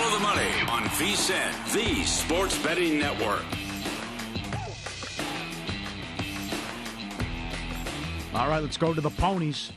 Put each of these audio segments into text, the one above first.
Follow the money on VSiN, the Sports Betting Network. All right, let's go to the ponies.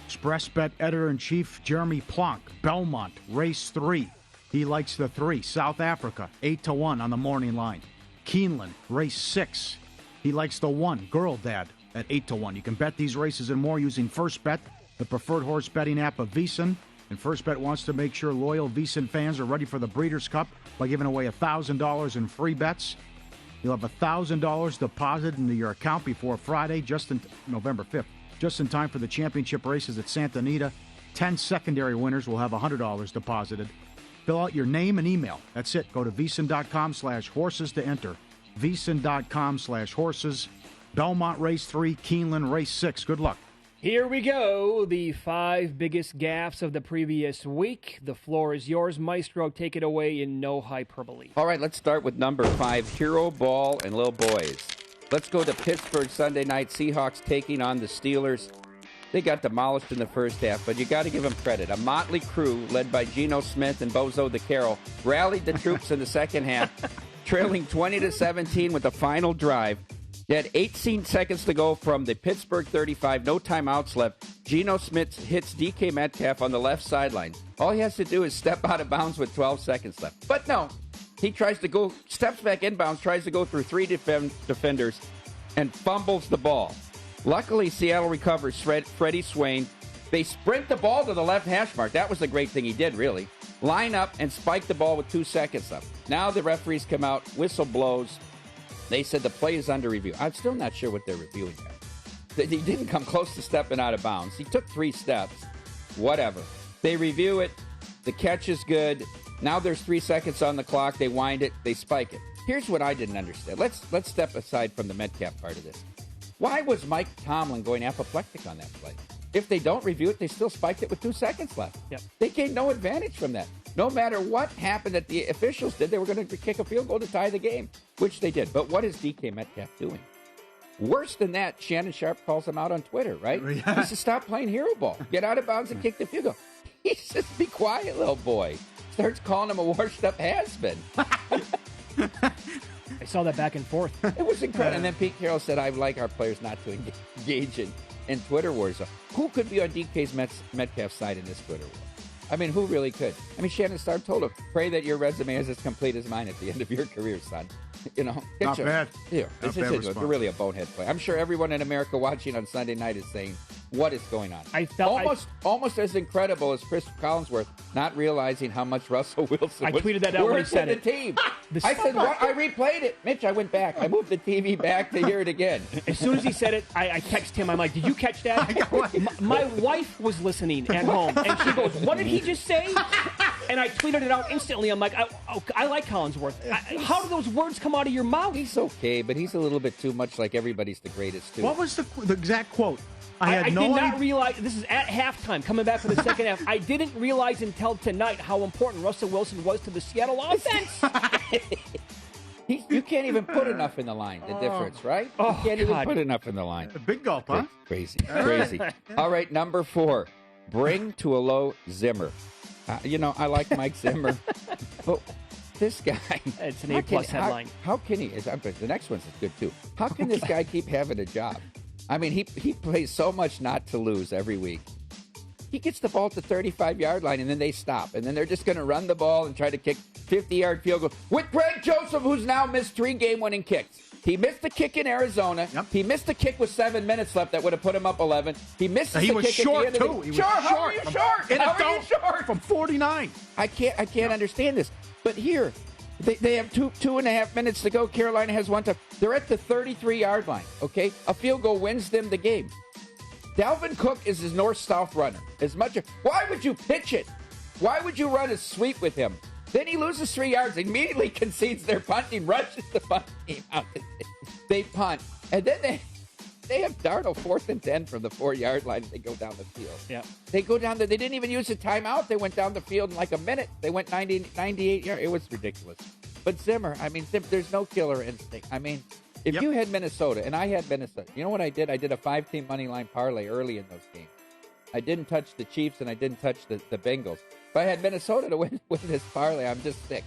Express Bet editor-in-chief Jeremy Plonk, Belmont, race 3. He likes the 3. South Africa, 8-1 on the morning line. Keeneland, race 6. He likes the 1. Girl Dad at 8-1. You can bet these races and more using First Bet, the preferred horse betting app of VSiN. And First Bet wants to make sure loyal VSiN fans are ready for the Breeders' Cup by giving away $1,000 in free bets. You'll have $1,000 deposited into your account before Friday, November 5th. Just in time for the championship races at Santa Anita. 10 secondary winners will have $100 deposited. Fill out your name and email. That's it. Go to VSiN.com/horses to enter. VSiN.com/horses. Belmont race 3, Keeneland race 6. Good luck. Here we go. The 5 biggest gaffes of the previous week. The floor is yours, Maestro. Take it away in no hyperbole. All right, let's start with number 5, Hero Ball and Little Boys. Let's go to Pittsburgh Sunday night. Seahawks taking on the Steelers. They got demolished in the first half, but you got to give them credit. A motley crew led by Geno Smith and Bozo the Carroll rallied the troops in the second half, trailing 20-17 with the final drive. They had 18 seconds to go from the Pittsburgh 35, no timeouts left. Geno Smith hits DK Metcalf on the left sideline. All he has to do is step out of bounds with 12 seconds left. But no, he tries to go, steps back inbounds, tries to go through 3 defenders, and fumbles the ball. Luckily, Seattle recovers Freddie Swain. They sprint the ball to the left hash mark. That was the great thing he did, really. Line up and spike the ball with 2 seconds left. Now the referees come out, whistle blows. They said the play is under review. I'm still not sure what they're reviewing there. He didn't come close to stepping out of bounds. He took 3 steps. Whatever. They review it. The catch is good. Now there's 3 seconds on the clock. They wind it. They spike it. Here's what I didn't understand. Let's step aside from the Metcalf part of this. Why was Mike Tomlin going apoplectic on that play? If they don't review it, they still spiked it with 2 seconds left. Yep. They gained no advantage from that. No matter what happened that the officials did, they were going to kick a field goal to tie the game, which they did. But what is DK Metcalf doing? Worse than that, Shannon Sharp calls him out on Twitter, right? Yeah. He says, stop playing hero ball. Get out of bounds and kick the field goal. He says, be quiet, little boy. Starts calling him a washed-up has-been. I saw that back and forth. It was incredible. And then Pete Carroll said, I'd like our players not to engage in Twitter wars. Who could be on DK's Metcalf side in this Twitter war? I mean, who really could? I mean, Shannon Sharp told him, pray that your resume is as complete as mine at the end of your career, son. You know, Not bad. Yeah, Not this bad is really a bonehead play. I'm sure everyone in America watching on Sunday night is saying, what is going on? I felt almost as incredible as Chris Collinsworth not realizing how much Russell Wilson I was tweeted that out when he said the it. team. I said, what? I replayed it. Mitch, I went back. I moved the TV back to hear it again. As soon as he said it, I text him. I'm like, did you catch that? My wife was listening at home, and she goes, what did he just say? And I tweeted it out instantly. I'm like, I like Collinsworth. How do those words come out of your mouth? He's okay, but he's a little bit too much like everybody's the greatest, too. What was the exact quote? I did not realize, this is at halftime, coming back for the second half. I didn't realize until tonight how important Russell Wilson was to the Seattle offense. You can't even put enough in the line, the difference, right? You can't even put enough in the line. A big gulp, huh? Crazy. All right, number 4, bring to a low Zimmer. I like Mike Zimmer, but this guy... It's an A-plus headline. How can he... The next one's good, too. How can this guy keep having a job? I mean, he plays so much not to lose every week. He gets the ball at the 35-yard line, and then they stop. And then they're just going to run the ball and try to kick 50-yard field goal with Greg Joseph, who's now missed 3 game-winning kicks. He missed the kick in Arizona. Yep. He missed the kick with 7 minutes left that would have put him up 11. He missed the kick at the short, end of too. the game. How are you short? How are you short? From 49. I can't understand this. But here, they have 2.5 minutes to go. Carolina has 1 time. They're at the 33-yard line, okay? A field goal wins them the game. Dalvin Cook is his north-south runner. Why would you pitch it? Why would you run a sweep with him? Then he loses 3 yards, immediately concedes their punting, rushes the punt team out. They punt. And then they have Darnold 4th and 10 from the 4-yard line. They go down the field. Yeah. They go down there. They didn't even use a timeout. They went down the field in like a minute. They went 98 yards. It was ridiculous. But Zimmer, there's no killer instinct. If you had Minnesota and I had Minnesota, you know what I did? I did a 5-team money line parlay early in those games. I didn't touch the Chiefs, and I didn't touch the Bengals. If I had Minnesota to win this parlay, I'm just sick.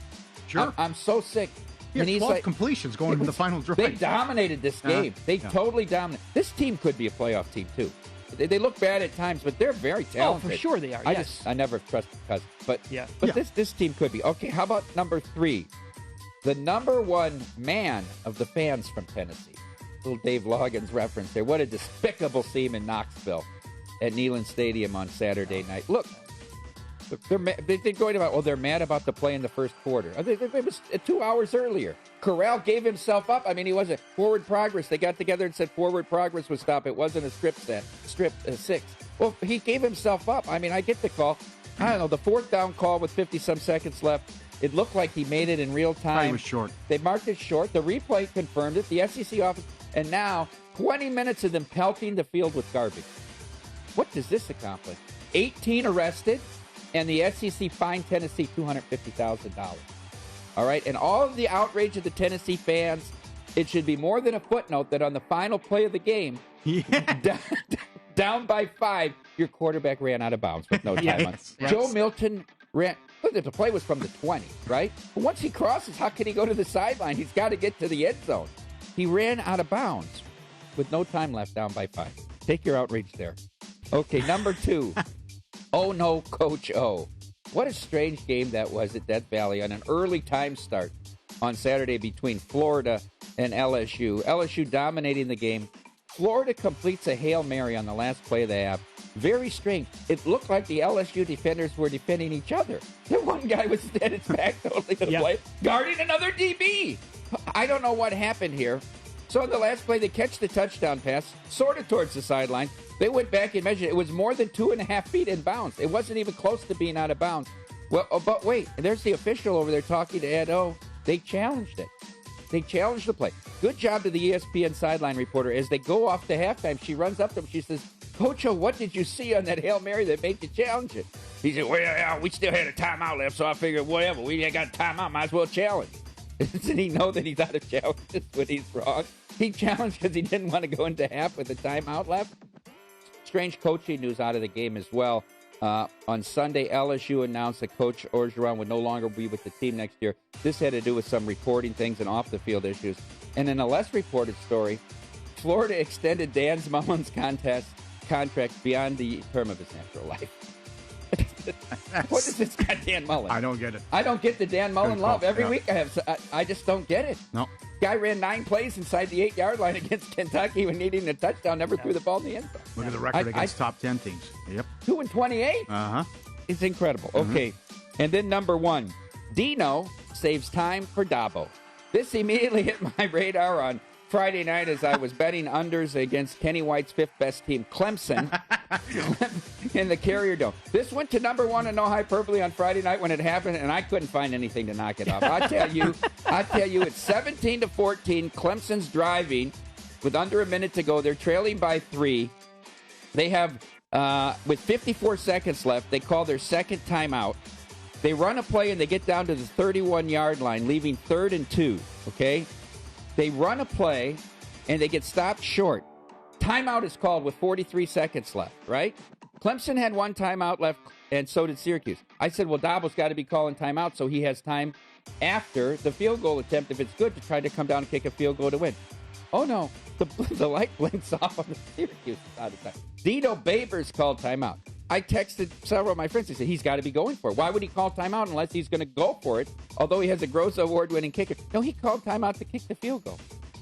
Sure. I'm so sick. Yeah, And he's 12 like, completions going into the final drive. They dominated this game. They totally dominated. This team could be a playoff team, too. They look bad at times, but they're very talented. Oh, for sure they are, yes. I never trusted Cousins. But Yeah. this team could be. Okay, how about number 3? The number one man of the fans from Tennessee. Little Dave Loggins reference there. What a despicable scene in Knoxville at Neyland Stadium on Saturday night. Look, they're going about, they're mad about the play in the first quarter. It was 2 hours earlier. Corral gave himself up. I mean, he wasn't forward progress. They got together and said forward progress was stop. It wasn't a strip 6. Well, he gave himself up. I mean, I get the call. I don't know, the fourth down call with 50-some seconds left. It looked like he made it in real time. It was short. They marked it short. The replay confirmed it. The SEC office. And now, 20 minutes of them pelting the field with garbage. What does this accomplish? 18 arrested, and the SEC fined Tennessee $250,000. All right? And all of the outrage of the Tennessee fans, it should be more than a footnote that on the final play of the game, down by 5, your quarterback ran out of bounds with no time on. Joe Milton ran. Look, the play was from the 20, right? But once he crosses, how can he go to the sideline? He's got to get to the end zone. He ran out of bounds with no time left, down by 5. Take your outrage there. Okay, number 2. Oh, no, Coach O. What a strange game that was at Death Valley on an early time start on Saturday between Florida and LSU. LSU dominating the game. Florida completes a Hail Mary on the last play of the half. Very strange. It looked like the LSU defenders were defending each other. The one guy was at his back totally to the play, guarding another DB. I don't know what happened here. So on the last play, they catch the touchdown pass, sort of towards the sideline. They went back and measured it. It was more than 2.5 feet in bounds. It wasn't even close to being out of bounds. Well, but wait, there's the official over there talking to Ed O. They challenged it. They challenged the play. Good job to the ESPN sideline reporter. As they go off to halftime, she runs up to him. She says, Coach O, what did you see on that Hail Mary that made you challenge it? He said, well, yeah, we still had a timeout left, so I figured, whatever. We got a timeout, might as well challenge. Doesn't he know that he's out of challenges when he's wrong? He challenged because he didn't want to go into half with a timeout left. Strange coaching news out of the game as well. On Sunday, LSU announced that Coach Orgeron would no longer be with the team next year. This had to do with some reporting things and off-the-field issues. And in a less reported story, Florida extended Dan Mullen's contract beyond the term of his natural life. What is this guy, Dan Mullen? I don't get it. I don't get the Dan Mullen love. Every week I just don't get it. No. Guy ran 9 plays inside the 8-yard line against Kentucky when needing a touchdown, never threw the ball in the end zone. Look at the record against top 10 teams. Yep. 2-28? Uh-huh. It's incredible. Okay. And then number 1, Dino saves time for Dabo. This immediately hit my radar on Friday night as I was betting unders against Kenny White's 5th best team, Clemson, in the Carrier Dome. This went to number 1 in No Hyperbole on Friday night when it happened, and I couldn't find anything to knock it off. I tell you, it's 17-14. Clemson's driving with under a minute to go. They're trailing by 3. They have, with 54 seconds left, they call their second timeout. They run a play, and they get down to the 31-yard line, leaving 3rd and 2, okay? They run a play, and they get stopped short. Timeout is called with 43 seconds left, right? Clemson had 1 timeout left, and so did Syracuse. I said, well, Dabo's got to be calling timeout so he has time after the field goal attempt, if it's good, to try to come down and kick a field goal to win. Oh, no. The light blinks off on the Syracuse side of time. Dino Babers called timeout. I texted several of my friends. They said, he's got to be going for it. Why would he call timeout unless he's going to go for it, although he has a Gross Award-winning kicker? No, he called timeout to kick the field goal.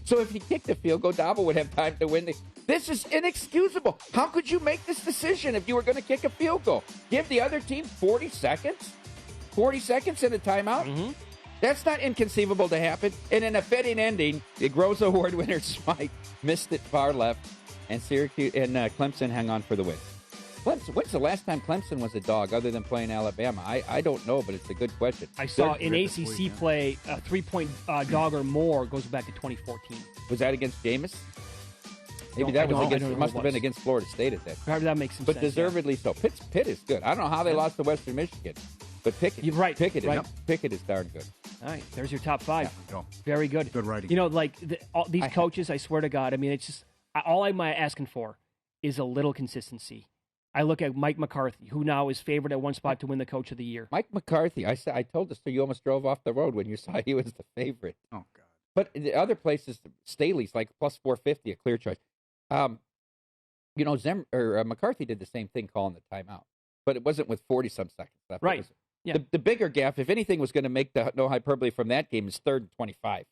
So if he kicked the field goal, Dabo would have time to win. This is inexcusable. How could you make this decision if you were going to kick a field goal? Give the other team 40 seconds? 40 seconds in a timeout? Mm-hmm. That's not inconceivable to happen. And in a fitting ending, the Gross Award winner Smite missed it far left, and Syracuse and Clemson hung on for the win. When's the last time Clemson was a dog other than playing Alabama? I don't know, but it's a good question. I saw in ACC play a 3-point dog or more goes back to 2014. Was that against Jameis? Maybe that was against. It must have been against Florida State at that time. That makes some but sense. But deservedly so. Pitt is good. I don't know how they lost to Western Michigan, but Pickett. You're right. Pickett right. Pickett is darn good. All right, there's your top 5. Yeah, very good. Good writing. You know, like these coaches, I swear to God, I mean, it's just all I'm asking for is a little consistency. I look at Mike McCarthy, who now is favored at one spot to win the Coach of the Year. Mike McCarthy, I told us so you almost drove off the road when you saw he was the favorite. Oh, God. But the other places, Staley's like plus 450, a clear choice. McCarthy did the same thing calling the timeout, but it wasn't with 40-some seconds left. Right. Yeah. The bigger gaffe, if anything was going to make the no hyperbole from that game, is 3rd and 25.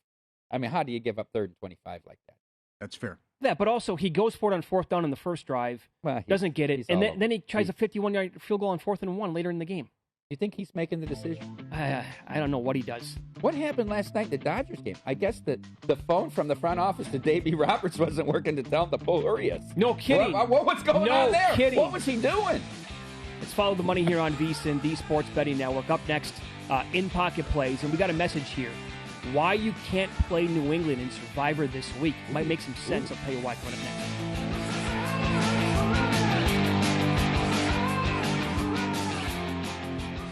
I mean, how do you give up 3rd and 25 like that? That's fair. Yeah, but also he goes for it on 4th down in the first drive, doesn't get it, and then he tries a 51-yard field goal on 4th and 1 later in the game. You think he's making the decision? I don't know what he does. What happened last night in the Dodgers game? I guess the phone from the front office to Davey Roberts wasn't working to tell him to pull Urias. No kidding. What was going on there? Kidding. What was he doing? Let's follow the money here on VSiN, the Sports Betting Network. Up next, in-pocket plays, and we got a message here. Why you can't play New England in Survivor this week. Might make some sense. I'll tell you why coming up next.